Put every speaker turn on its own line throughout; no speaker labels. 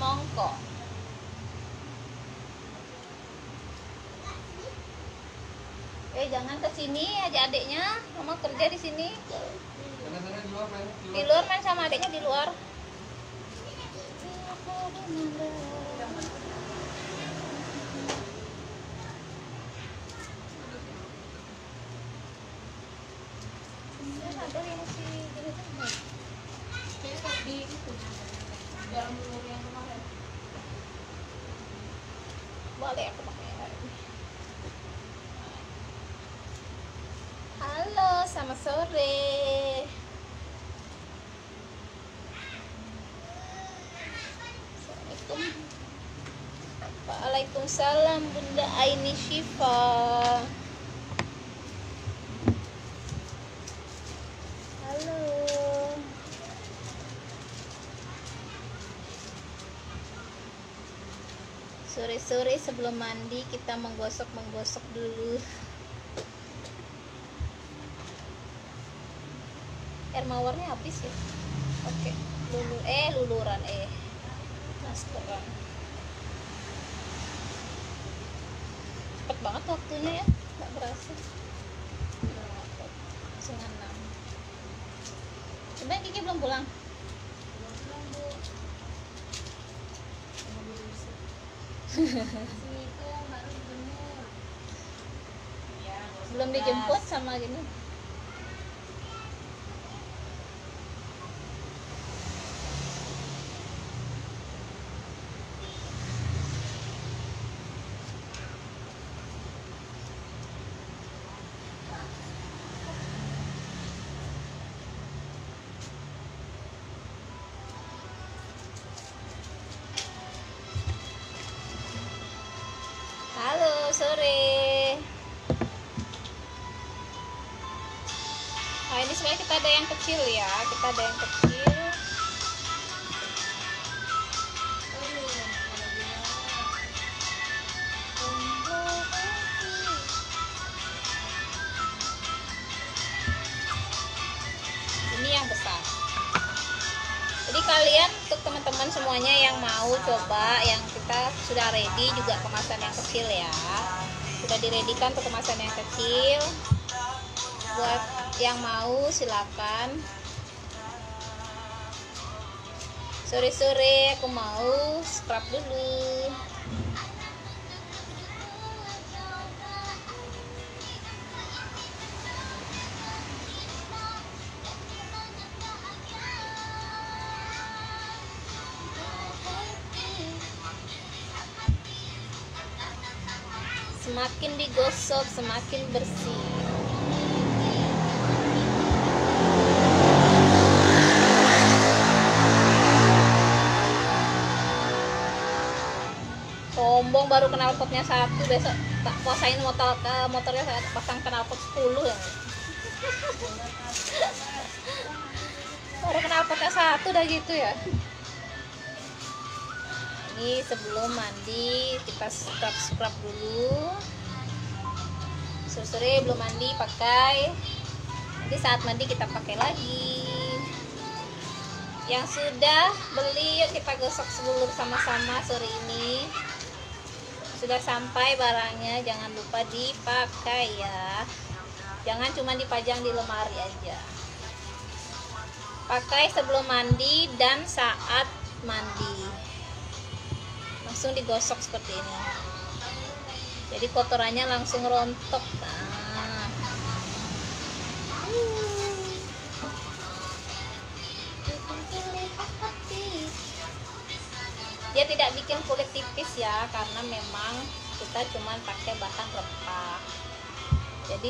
semongko. Jangan ke sini adik-adiknya, mama kerja di sini. Di luar main sama adiknya di luar. Ada yang si di itu dalam telur yang kemarin. Boleh aku pakai hari ini. Halo, selamat sore. Assalamualaikum. Waalaikumsalam Bunda Aini Syifa. Halo. Sore-sore sebelum mandi kita menggosok dulu. Air mawarnya habis ya. Oke, luluran maskeran. Cepet banget waktunya ya, nggak berasa. Setengah 6. Coba Kiki belum pulang. Belum dijemput sama gini. Halo, sore. Nah, ini sebenarnya kita ada yang kecil ya. Kita ada yang kecil. Ini yang besar. Jadi kalian untuk teman-teman semuanya yang mau coba, yang kita sudah ready juga kemasan yang kecil ya. Sudah diredikan untuk kemasan yang kecil. Buat yang mau silakan. Sore-sore aku mau scrub dulu. Semakin digosok semakin bersih. Sombong baru knalpotnya 1, besok tak puasain motornya saya pasang knalpot 10 ya. Baru knalpotnya 1 udah gitu ya. Ini sebelum mandi kita scrub dulu. Sore-sore belum mandi pakai. Nanti saat mandi kita pakai lagi. Yang sudah beli yuk kita gosok seluruh sama-sama sore ini. Sudah sampai barangnya, jangan lupa dipakai ya. Jangan cuma dipajang di lemari aja. Pakai sebelum mandi dan saat mandi. Langsung digosok seperti ini, jadi kotorannya langsung rontok. Dia tidak bikin kulit tipis ya, karena memang kita cuma pakai bahan rempah. Jadi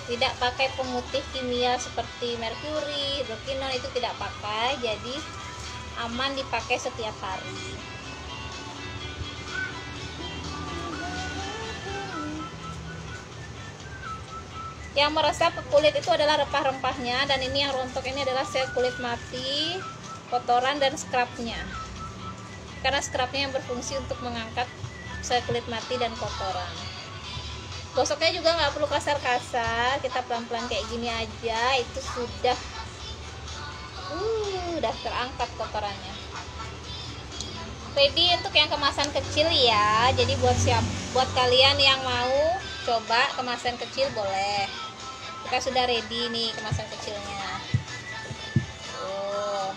tidak pakai pemutih kimia seperti merkuri, hidroquinone, itu tidak pakai. Jadi aman dipakai setiap hari. Yang meresap ke kulit itu adalah rempah-rempahnya, dan ini yang rontok ini adalah sel kulit mati, kotoran dan scrubnya. Karena scrubnya yang berfungsi untuk mengangkat sel kulit mati dan kotoran. Gosoknya juga nggak perlu kasar-kasar, kita pelan-pelan kayak gini aja, itu sudah terangkat kotorannya. ready untuk yang kemasan kecil ya. Jadi buat kalian yang mau coba kemasan kecil boleh. Kita sudah ready nih kemasan kecilnya. Tuh.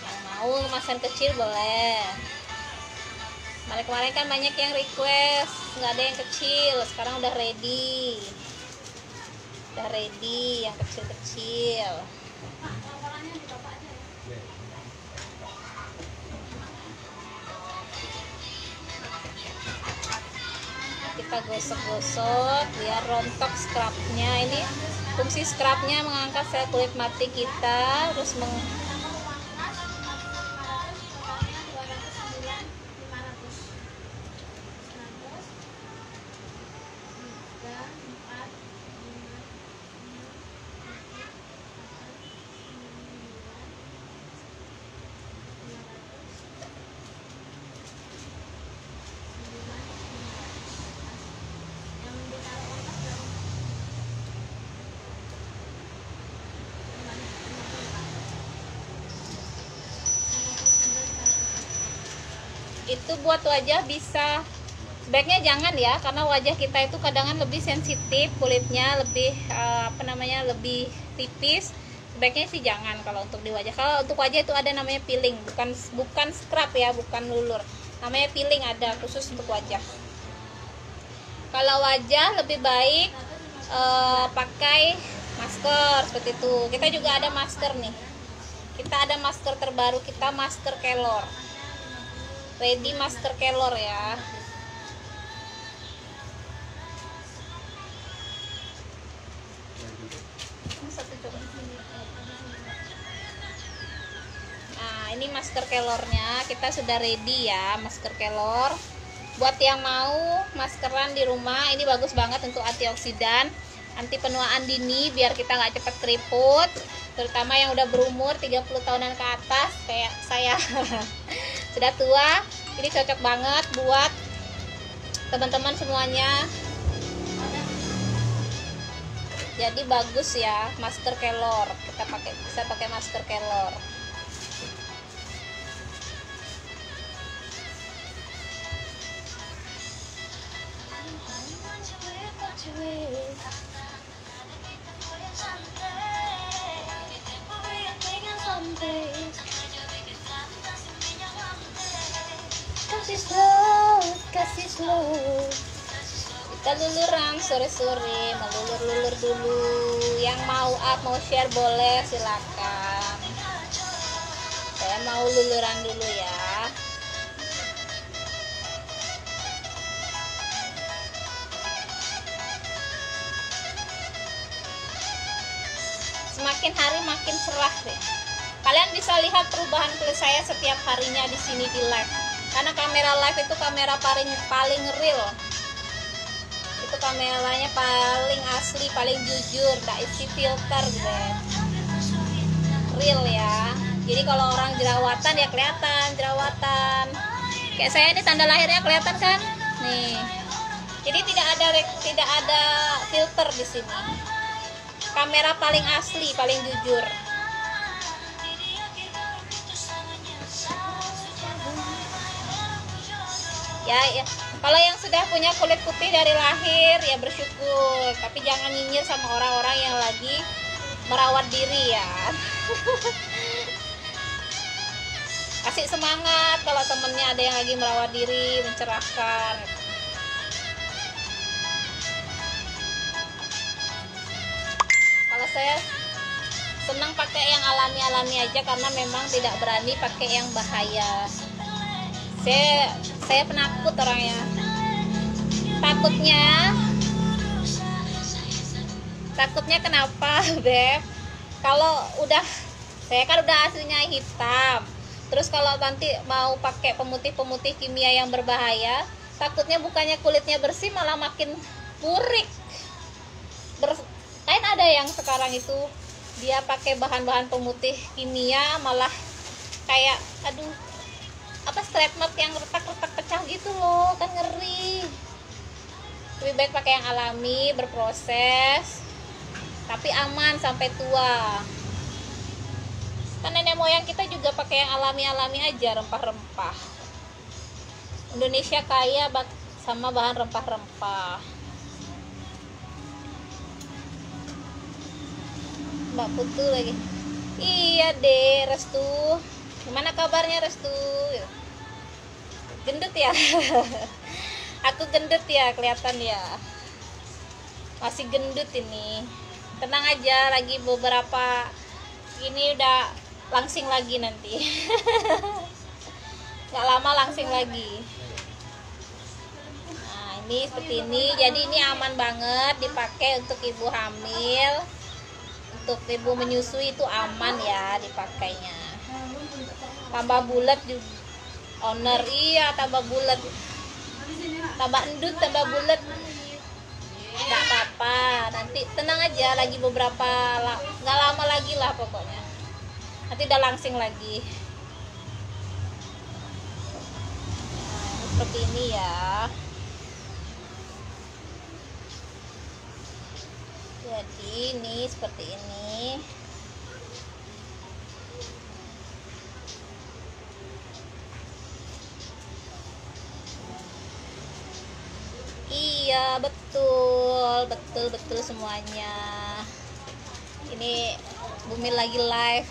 Yang mau kemasan kecil boleh. Kemarin kan banyak yang request nggak ada yang kecil, sekarang udah ready yang kecil-kecil. Kita gosok-gosok biar rontok scrubnya. Ini fungsi scrubnya mengangkat sel kulit mati kita, terus itu buat wajah bisa, sebaiknya jangan ya, karena wajah kita itu kadang lebih sensitif, kulitnya lebih lebih tipis. Sebaiknya sih jangan kalau untuk di wajah. Kalau untuk wajah itu ada namanya peeling, bukan scrub ya, bukan lulur, namanya peeling, ada khusus untuk wajah. Kalau wajah lebih baik pakai masker seperti itu. Kita juga ada masker nih, kita ada masker terbaru kita, masker Kelor. Ready masker Kelor ya. Nah, ini masker Kelornya, kita sudah ready ya, masker Kelor. Buat yang mau maskeran di rumah, ini bagus banget untuk antioksidan, anti penuaan dini, biar kita nggak cepat keriput, terutama yang udah berumur 30 tahunan ke atas kayak saya. Sudah tua, ini cocok banget buat teman-teman semuanya. Jadi bagus ya masker Kelor, kita bisa pakai masker Kelor. Kasih slow. Kita luluran sore-sore, melulur-lulur dulu. Yang mau mau share boleh, silakan. Saya mau luluran dulu ya. Semakin hari makin cerah deh. Kalian bisa lihat perubahan kulit saya setiap harinya di sini di live. Karena kamera live itu kamera paling real. Itu kameranya paling asli, paling jujur, tak isi filter deh. Real ya. Jadi kalau orang jerawatan ya kelihatan jerawatan. Kayak saya ini tanda lahirnya kelihatan kan? Nih. Jadi tidak ada filter di sini. Kamera paling asli, paling jujur. Ya, kalau yang sudah punya kulit putih dari lahir ya bersyukur, tapi jangan nyinyir sama orang-orang yang lagi merawat diri ya. Kasih semangat kalau temennya ada yang lagi merawat diri, mencerahkan. Kalau saya senang pakai yang alami-alami aja karena memang tidak berani pakai yang bahaya. Saya penakut orangnya. Takutnya kenapa, Beb? Kalau saya kan udah aslinya hitam. Terus kalau nanti mau pakai pemutih kimia yang berbahaya, takutnya bukannya kulitnya bersih malah makin burik. Kan ada yang sekarang itu dia pakai bahan-bahan pemutih kimia malah kayak strap mark yang retak-retak pecah gitu loh, kan ngeri. Lebih baik pakai yang alami, berproses, tapi aman sampai tua. Kan nenek moyang kita juga pakai yang alami-alami aja, rempah-rempah. Indonesia kaya sama bahan rempah-rempah. Mbak Putu lagi. Iya deh, Restu. Gimana kabarnya Restu? Gendut ya? Aku gendut ya, kelihatan ya. Masih gendut ini. Tenang aja, lagi beberapa ini udah langsing lagi nanti. Gak lama langsing lagi. Nah, ini seperti ini. Jadi ini aman banget dipakai untuk ibu hamil. Untuk ibu menyusui itu aman ya dipakainya. Tambah bulat juga. Owner iya, tambah bulat. Tambah endut, tambah bulat. Nggak apa-apa, nanti tenang aja, lagi beberapa, nggak lama lagi lah pokoknya, nanti udah langsing lagi. Nah, seperti ini ya. Jadi ini seperti ini. Iya betul semuanya. Ini Bumi lagi live.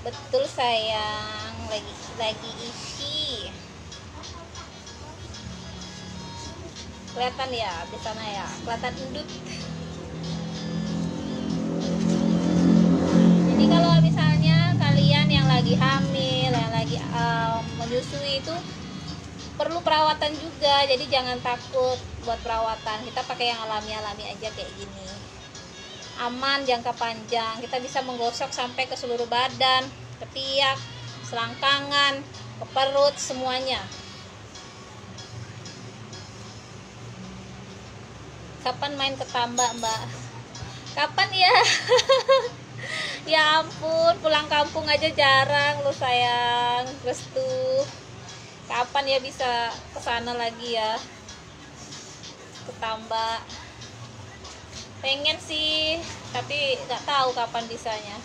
Betul sayang, lagi isi. Kelihatan ya di sana ya, kelihatan endut. Jadi kalau misalnya kalian yang lagi hamil, yang lagi menyusui itu perlu perawatan juga, jadi jangan takut buat perawatan. Kita pakai yang alami-alami aja kayak gini. Aman jangka panjang, kita bisa menggosok sampai ke seluruh badan, ketiak, selangkangan, ke perut, semuanya. Kapan main ke Tambak, Mbak? Kapan ya? Ya ampun, pulang kampung aja jarang lo sayang. Restu, kapan ya bisa kesana lagi ya, ke Tambak? Pengen sih, tapi nggak tahu kapan bisanya.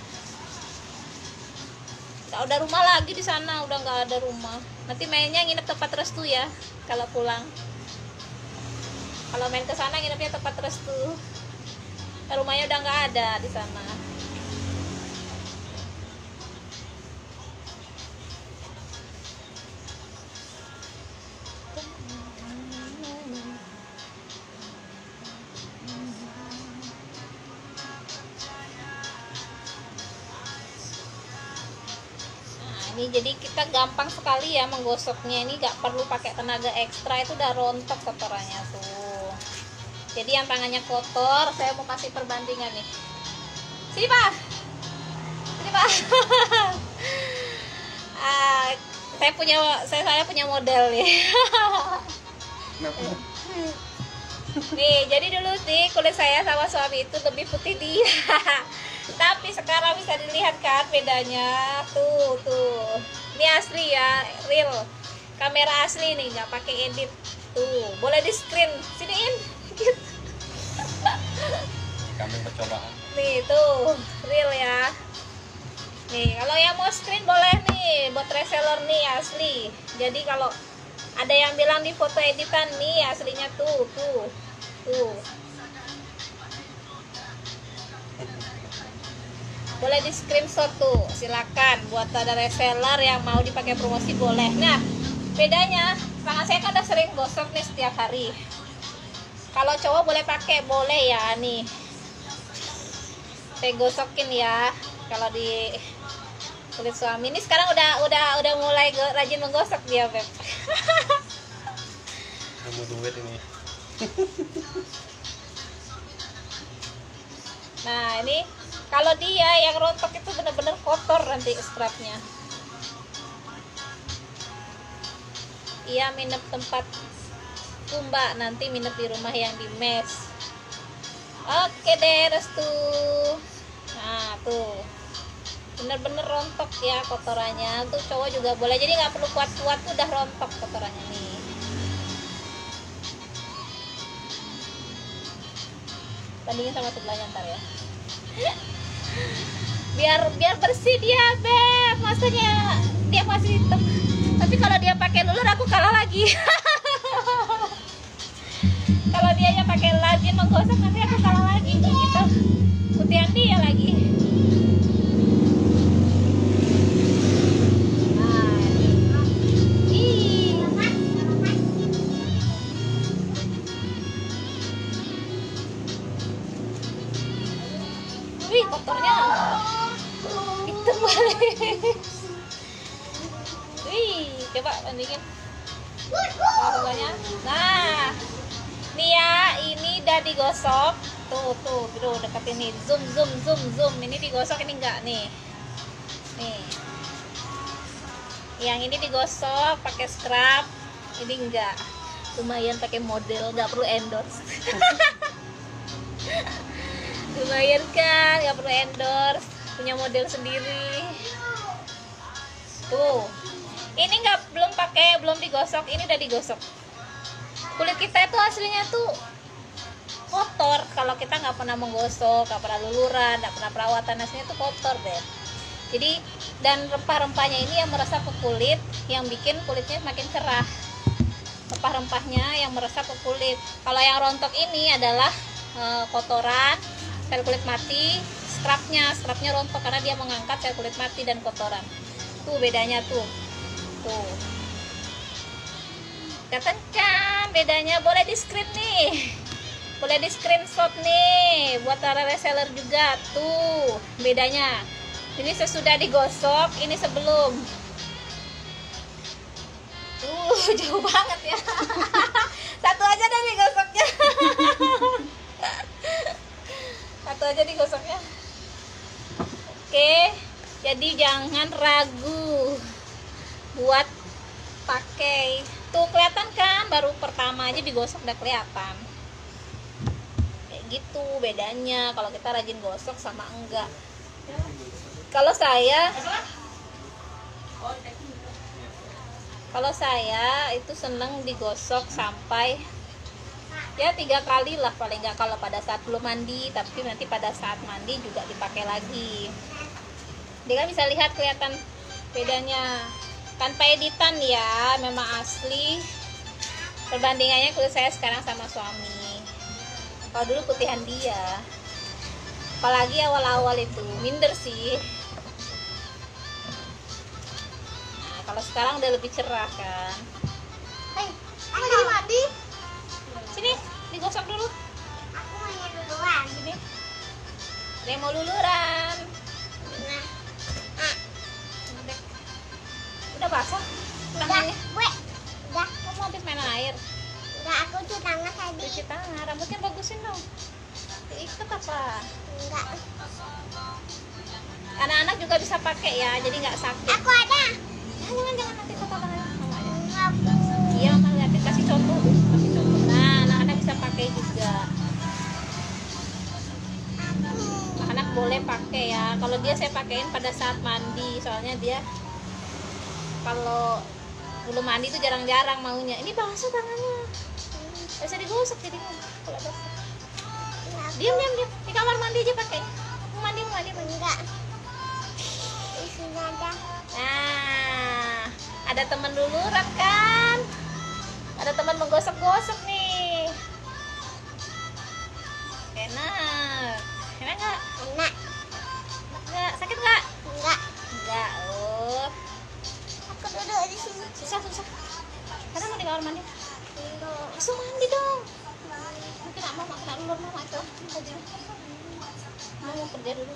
Nggak ada rumah lagi di sana, udah nggak ada rumah. Nanti mainnya nginep tempat Restu ya, kalau pulang. Kalau main ke sana nginepnya tempat Restu. Rumahnya udah nggak ada di sana. Ini jadi kita gampang sekali ya menggosoknya, ini gak perlu pakai tenaga ekstra, itu udah rontok kotorannya tuh. Jadi yang tangannya kotor, saya mau kasih perbandingan nih. Sini Pak, sini Pak. Saya punya model nih. Nih, jadi dulu sih kulit saya sama suami itu lebih putih dia. Tapi sekarang bisa dilihat kan bedanya. Tuh. Ini asli ya, real. Kamera asli nih, nggak pakai edit. Tuh, boleh di screen. Siniin.
Kami percobaan.
Nih, tuh, real ya. Nih, kalau yang mau screen boleh nih, buat reseller nih asli. Jadi kalau ada yang bilang di foto editan nih, aslinya tuh. Boleh di screenshot tuh, silakan. Buat ada reseller yang mau dipakai promosi boleh. Nah, bedanya, tangan saya kan udah sering gosok nih setiap hari. Kalau cowok boleh pakai, boleh ya nih. Saya gosokin ya. Kalau di kulit suami ini sekarang udah mulai rajin menggosok dia, Beb.
Kamu duit ini.
Nah, ini kalau dia yang rontok itu bener-bener kotor nanti scrubnya. Iya, minum tempat Mbak, nanti minum di rumah yang di mes. Oke deh, Restu. Nah, tuh. Bener-bener rontok ya kotorannya. Tuh cowok juga boleh. Jadi nggak perlu kuat-kuat, udah rontok kotorannya nih. Bandingin sama sebelahnya ntar ya. Biar bersih dia, Beb. Maksudnya dia masih hitam. Tapi kalau dia pakai lulur aku kalah lagi. Kalau dia pakai lagi menggosok nanti aku kalah lagi gitu. Putihan dia lagi. Wih, kotornya hitam balik. Wih, coba bandingin sebelahnya. Nah, nih ya, ini udah digosok. Tuh, dekat ini. Zoom. Ini digosok, ini enggak nih. Nih. Yang ini digosok pakai scrub, ini enggak. Lumayan pakai model, nggak perlu endorse. Lumayan kan, nggak perlu endorse, punya model sendiri. Tuh, ini belum digosok, ini udah digosok. Kulit kita itu aslinya tuh kotor kalau kita nggak pernah menggosok, nggak pernah luluran, nggak pernah perawatan, aslinya tuh kotor deh. Jadi dan rempah-rempahnya ini yang meresap ke kulit, yang bikin kulitnya makin cerah. Rempah-rempahnya yang meresap ke kulit. Kalau yang rontok ini adalah kotoran, sel kulit mati. Scrubnya rontok karena dia mengangkat sel kulit mati dan kotoran. Tuh bedanya tuh. Kelihatan kan bedanya? Boleh di screen nih, boleh di screenshot nih buat para reseller juga. Tuh bedanya, ini sesudah digosok, ini sebelum. Jauh banget ya. Satu aja deh digosoknya. Satu aja digosoknya. Oke, jadi jangan ragu buat pakai. Tuh kelihatan kan, baru pertama aja digosok udah kelihatan. Kayak gitu bedanya kalau kita rajin gosok sama enggak. Kalau saya itu seneng digosok sampai ya 3 kali lah paling nggak, kalau pada saat belum mandi, tapi nanti pada saat mandi juga dipakai lagi. Dia kan bisa lihat kelihatan bedanya tanpa editan ya, memang asli. Perbandingannya kulit saya sekarang sama suami. Kalau dulu putihan dia, apalagi awal-awal itu minder sih. Nah, kalau sekarang udah lebih cerah kan. Hai, kamu jadi mandi? Sini, digosok dulu.
Aku mau duluan.
Sini. Ada yang mau luluran. Udah basah tangannya?
Udah.
Kamu habis main air?
Udah, aku cuci tangan tadi.
Cuci tangan, rambutnya bagusin dong. Diikat apa?
Enggak.
Anak-anak juga bisa pakai ya, jadi nggak sakit.
Aku ada.
Jangan nanti kotor tangannya. Mama aja.
Aku.
Iya, mama liatin, kasih contoh. Nah, anak-anak bisa pakai juga. Anak boleh pakai ya. Kalau dia saya pakein pada saat mandi, soalnya dia kalau belum mandi itu jarang-jarang maunya. Ini basah tangannya. Bisa digosok jadi kalau basah. Diam. Di kamar mandi aja pakai. Mau mandi.
Enggak. Di sini ada.
Nah, ada teman luluran kan? Ada teman menggosok-gosok nih. Enak nggak?
Enak.
Nggak sakit nggak?
Enggak.
Nggak. Oh,
Aku duduk di sini.
susah. Karena mau di kamar mandi.
Duduk.
Langsung mandi dong. Mungkin mama kena lulur mama itu. Mau kerja dulu.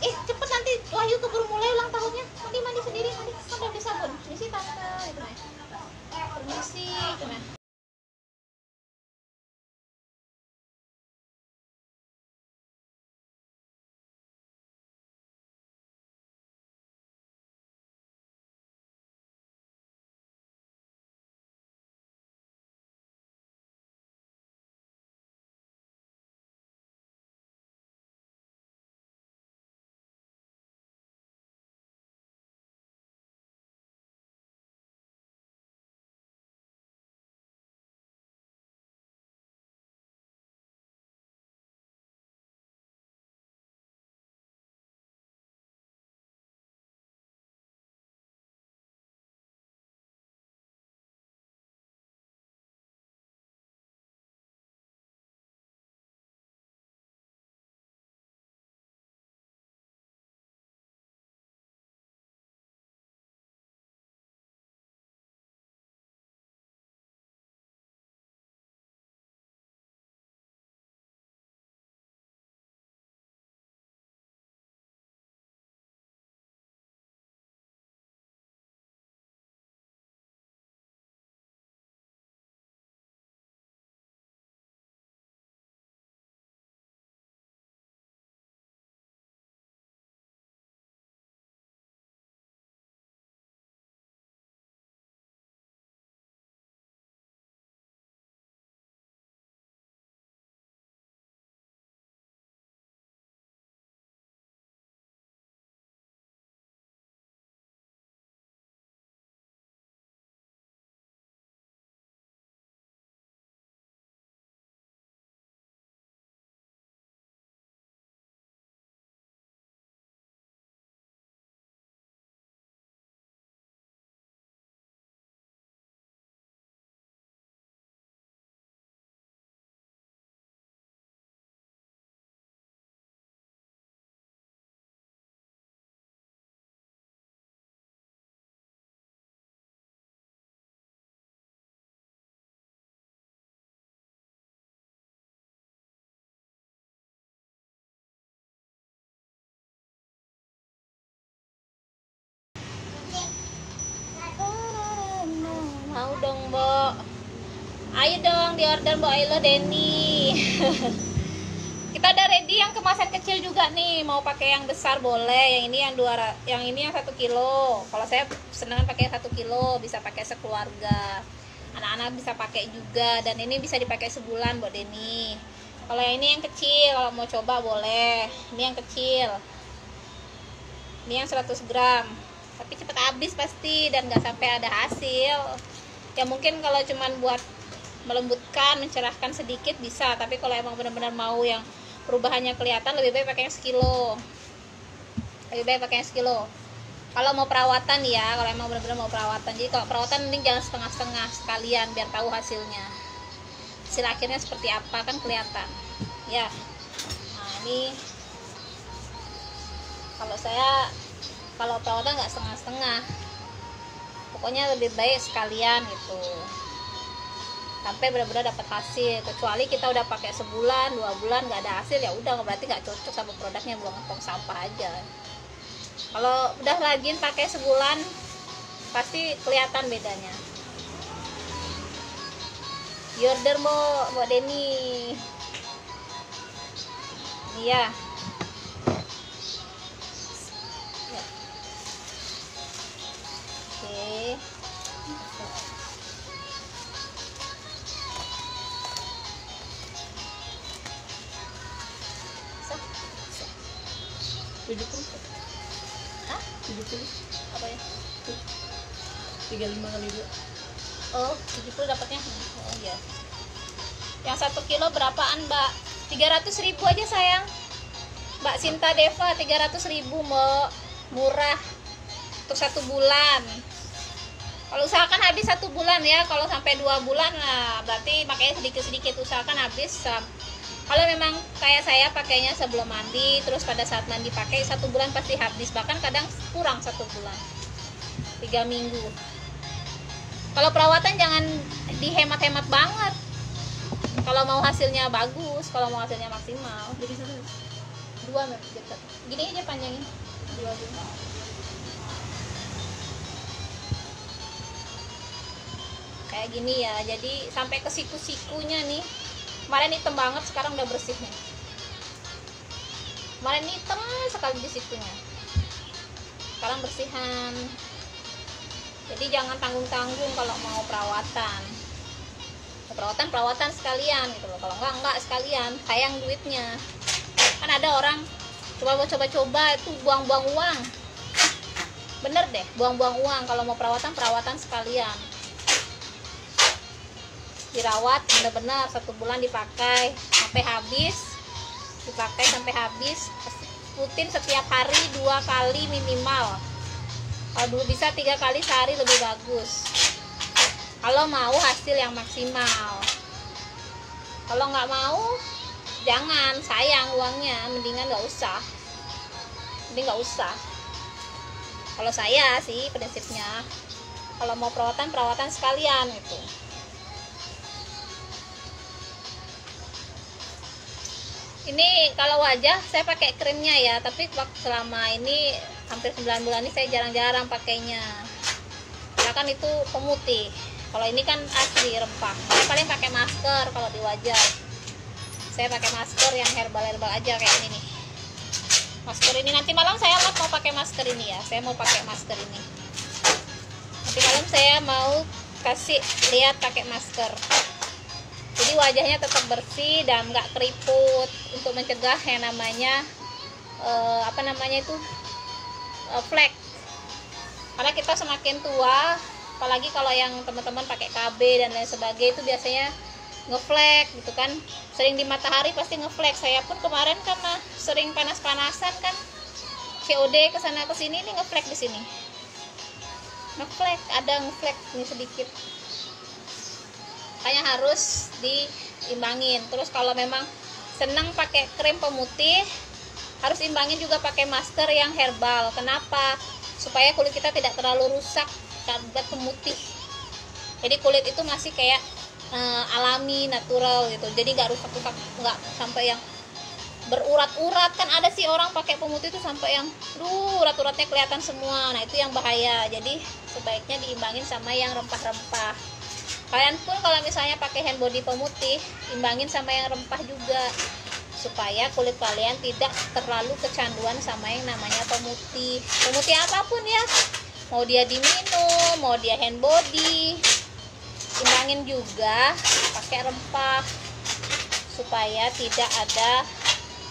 Cepet nanti Wahyu keburu mulai ulang tahunnya. Mandi sendiri, mandi sampai beli sabun. Misi tante itu nih. Permisi, itu nih. Ayo dong di order Mbak Ailo Denny. Kita udah ready yang kemasan kecil juga nih. Mau pakai yang besar boleh. Yang ini yang ini yang 1 kilo. Kalau saya senang pakai 1 kilo, bisa pakai sekeluarga. Anak-anak bisa pakai juga, dan ini bisa dipakai sebulan Mbak Denny. Kalau yang ini yang kecil, kalau mau coba boleh. Ini yang kecil. Ini yang 100 gram. Tapi cepet habis pasti dan nggak sampai ada hasil. Ya mungkin kalau cuman buat melembutkan, mencerahkan sedikit bisa, tapi kalau emang benar-benar mau yang perubahannya kelihatan, lebih baik pakai yang sekilo. Lebih baik pakai yang sekilo. Kalau mau perawatan ya, kalau emang benar-benar mau perawatan. Jadi kalau perawatan mending jangan setengah-setengah, sekalian biar tahu hasilnya. Hasil akhirnya seperti apa kan kelihatan. Ya. Nah, ini kalau saya kalau perawatan nggak setengah-setengah. Pokoknya lebih baik sekalian gitu. Sampai benar-benar dapat hasil. Kecuali kita udah pakai sebulan 2 bulan nggak ada hasil, ya udah berarti nggak cocok sama produknya, buang tong sampah aja. Kalau udah rajin pakai sebulan pasti kelihatan bedanya. Di order Mbak Denny. Iya. Oke. Hah?
70
Apa ya?
35 kali 2.
Oh, 70 dapatnya. Oh iya. Yang 1 kilo berapaan, Mbak? 300.000 aja sayang. Mbak Sinta Deva 300.000, Mbak. Murah. Untuk 1 bulan. Kalau usahakan habis 1 bulan ya. Kalau sampai 2 bulan, nah berarti makanya sedikit-sedikit usahakan habis. Kalau memang kayak saya pakainya sebelum mandi, terus pada saat mandi pakai 1 bulan pasti habis, bahkan kadang kurang 1 bulan, 3 minggu. Kalau perawatan jangan dihemat-hemat banget. Kalau mau hasilnya bagus, kalau mau hasilnya maksimal.
Jadi satu.
2 meter. Gini aja panjangin. 2 dulu. Kayak gini ya. Jadi sampai ke siku-sikunya nih. Kemarin hitam banget, sekarang udah bersih nih. Kemarin hitam sekali di sikunya, sekarang bersihan. Jadi jangan tanggung-tanggung kalau mau perawatan. Perawatan sekalian gitu loh. Kalau enggak sekalian, sayang duitnya. Kan ada orang coba-coba itu buang-buang uang. Bener deh, buang-buang uang. Kalau mau perawatan sekalian. Dirawat bener-bener 1 bulan dipakai sampai habis, rutin setiap hari 2 kali minimal. Kalau dulu bisa 3 kali sehari lebih bagus. Kalau mau hasil yang maksimal. Kalau nggak mau, jangan, sayang uangnya, mendingan nggak usah. Kalau saya sih prinsipnya, kalau mau perawatan sekalian gitu. Ini kalau wajah saya pakai krimnya ya, tapi selama ini hampir 9 bulan ini saya jarang-jarang pakainya. Karena kan itu pemutih. Kalau ini kan asli rempah. Saya paling pakai masker kalau di wajah. Saya pakai masker yang herbal aja kayak ini nih. Masker ini nanti malam saya mau pakai masker ini ya. Saya mau pakai masker ini. Nanti malam saya mau kasih lihat pakai masker. Jadi wajahnya tetap bersih dan nggak keriput, untuk mencegah yang namanya flek. Karena kita semakin tua, apalagi kalau yang teman-teman pakai KB dan lain sebagainya, itu biasanya ngeflek gitu kan. Sering di matahari pasti ngeflek. Saya pun kemarin karena sering panas-panasan kan, COD kesana kesini, ini ngeflek di sini. Ngeflek, ada ngeflek ini sedikit. Makanya harus diimbangin. Terus kalau memang senang pakai krim pemutih, harus imbangin juga pakai masker yang herbal. Kenapa? Supaya kulit kita tidak terlalu rusak karena pemutih. Jadi kulit itu masih kayak alami, natural gitu. Jadi nggak rusak-rusak, nggak sampai yang berurat-urat. Kan ada sih orang pakai pemutih itu sampai yang urat-uratnya kelihatan semua. Nah itu yang bahaya. Jadi sebaiknya diimbangin sama yang rempah-rempah. Kalian pun kalau misalnya pakai hand body pemutih, imbangin sama yang rempah juga supaya kulit kalian tidak terlalu kecanduan sama yang namanya pemutih. Pemutih apapun ya, mau dia diminum, mau dia hand body, imbangin juga pakai rempah supaya tidak ada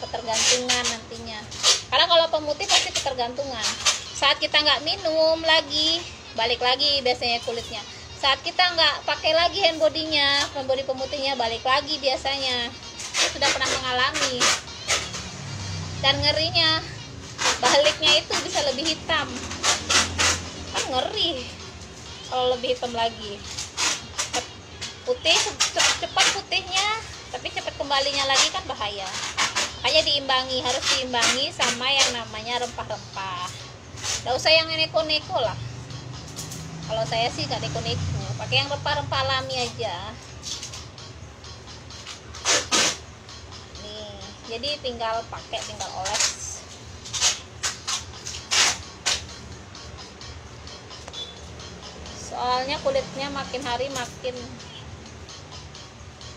ketergantungan nantinya. Karena kalau pemutih pasti ketergantungan. Saat kita nggak minum lagi, balik lagi biasanya kulitnya. Saat kita nggak pakai lagi hand body-nya, hand body pemutihnya, balik lagi biasanya. Saya sudah pernah mengalami. Dan ngerinya, baliknya itu bisa lebih hitam. Kan ngeri kalau lebih hitam lagi. Putih cepat putihnya, tapi cepat kembalinya lagi kan bahaya. Makanya diimbangi, harus diimbangi sama yang namanya rempah-rempah. Nggak usah yang neko-neko lah. Kalau saya sih nggak neko-neko, pakai yang rempah-rempah alami aja. Nih, jadi tinggal pakai, tinggal oles. Soalnya kulitnya makin hari makin,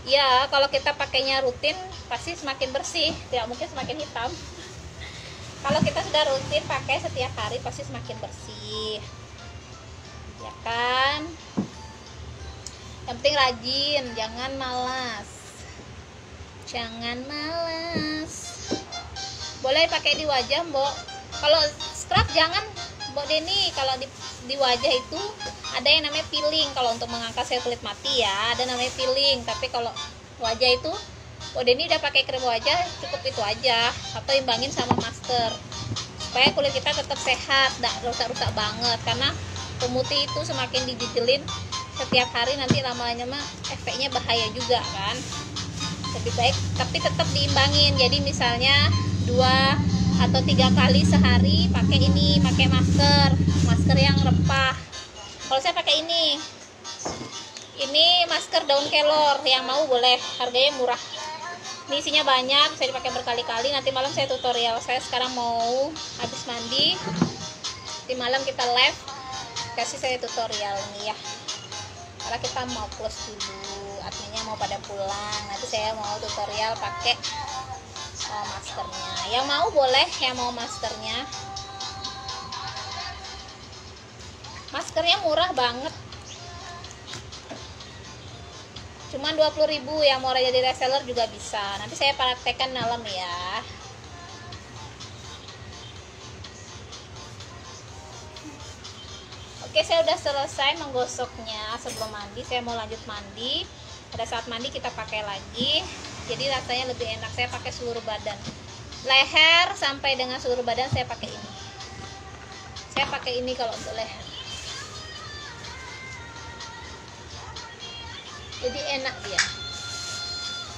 ya kalau kita pakainya rutin pasti semakin bersih, tidak mungkin semakin hitam. Kalau kita sudah rutin pakai setiap hari pasti semakin bersih, ya kan? Yang penting rajin, jangan malas, jangan malas. Boleh pakai di wajah, Mbok. Kalau scrub jangan, Mbok Deni. Kalau di wajah itu ada yang namanya peeling. Kalau untuk mengangkat sel kulit mati ya, ada namanya peeling. Tapi kalau wajah itu, Mbok Deni udah pakai krim wajah, cukup itu aja. Atau imbangin sama masker supaya kulit kita tetap sehat, tidak rusak-rusak banget. Karena pemutih itu semakin dijijelin setiap hari, nanti lama-lama efeknya bahaya juga kan. Lebih baik tapi tetap diimbangin. Jadi misalnya 2 atau 3 kali sehari pakai ini, pakai masker yang rempah. Kalau saya pakai ini masker daun kelor, yang mau boleh, harganya murah. Ini isinya banyak, bisa dipakai berkali-kali. Nanti malam saya tutorial. Saya sekarang mau habis mandi, di malam kita live, kasih saya tutorial nih ya. Karena kita mau close dulu, adminnya mau pada pulang. Nanti saya mau tutorial pakai maskernya. Yang mau boleh, yang mau maskernya. Maskernya murah banget, cuman 20.000. Yang mau jadi reseller juga bisa. Nanti saya praktekkan malam ya. Oke, saya udah selesai menggosoknya. Sebelum mandi saya mau lanjut mandi. Pada saat mandi kita pakai lagi, jadi rasanya lebih enak. Saya pakai seluruh badan, leher sampai dengan seluruh badan saya pakai ini. Saya pakai ini kalau untuk leher, jadi enak dia.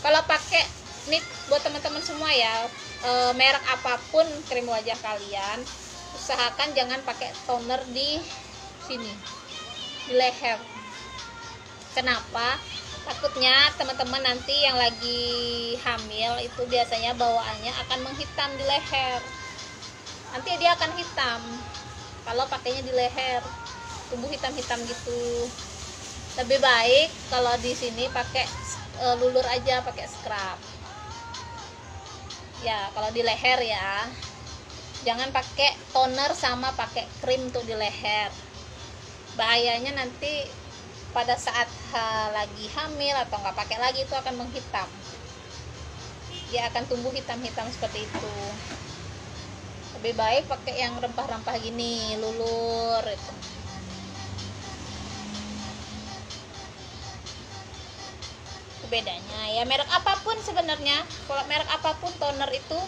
Kalau pakai nih buat teman-teman semua ya, merek apapun krim wajah kalian, usahakan jangan pakai toner di sini, di leher. Kenapa? Takutnya teman-teman nanti yang lagi hamil itu biasanya bawaannya akan menghitam di leher. Nanti dia akan hitam kalau pakainya di leher, tumbuh hitam-hitam gitu. Lebih baik kalau di sini pakai lulur aja, pakai scrub. Ya, kalau di leher ya. Jangan pakai toner sama pakai krim tuh di leher. Bahayanya nanti pada saat lagi hamil atau nggak pakai lagi itu akan menghitam. Dia akan tumbuh hitam-hitam seperti itu. Lebih baik pakai yang rempah-rempah gini, lulur itu. Bedanya ya, merek apapun sebenarnya, kalau merek apapun toner itu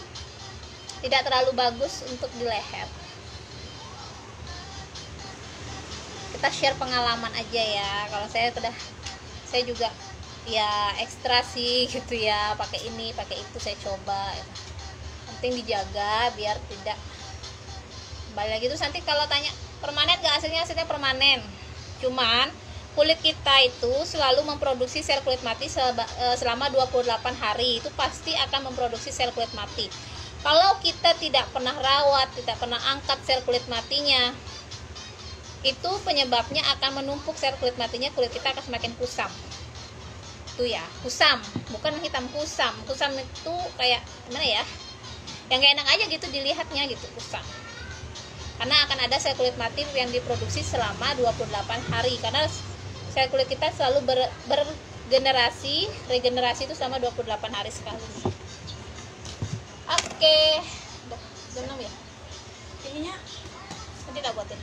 tidak terlalu bagus untuk di leher. Kita share pengalaman aja ya. Kalau saya juga ya ekstra sih gitu ya, pakai ini pakai itu saya coba. Penting dijaga biar tidak kembali lagi. Terus nanti kalau tanya permanen gak, hasilnya permanen. Cuman kulit kita itu selalu memproduksi sel kulit mati selama 28 hari. Itu pasti akan memproduksi sel kulit mati. Kalau kita tidak pernah rawat, tidak pernah angkat sel kulit matinya, itu penyebabnya akan menumpuk sel kulit matinya, kulit kita akan semakin kusam. Itu ya, kusam, bukan hitam, kusam. Kusam itu kayak gimana ya? Yang gak enak aja gitu dilihatnya gitu, kusam. Karena akan ada sel kulit mati yang diproduksi selama 28 hari. Karena sel kulit kita selalu regenerasi itu selama 28 hari sekali. Oke. Jam 6 ya?
Ininya
Nanti tak buatin.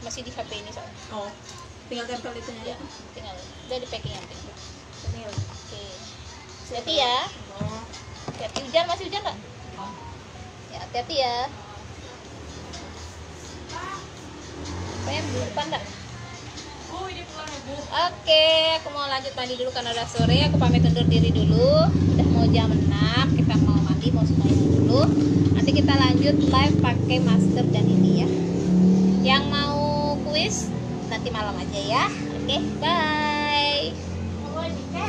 Masih di HP ini soalnya.
oh, tinggal tempel itunya
Ya, tinggal udah di packing nanti.
Tinggal.
Oke. Hati-hati ya.
Oh.
Hati hujan, masih hujan nggak? Ya, hati-hati ya. Pengen di depan nggak?
Oh, ini pulang ya, Bu.
Oke, aku mau lanjut mandi dulu karena udah sore. Aku pamit undur diri dulu. Udah mau jam 6, kita mau mandi, mau semuanya dulu. Nanti kita lanjut live pakai masker dan ini ya. Yang mau kuis nanti malam aja ya. Oke, bye.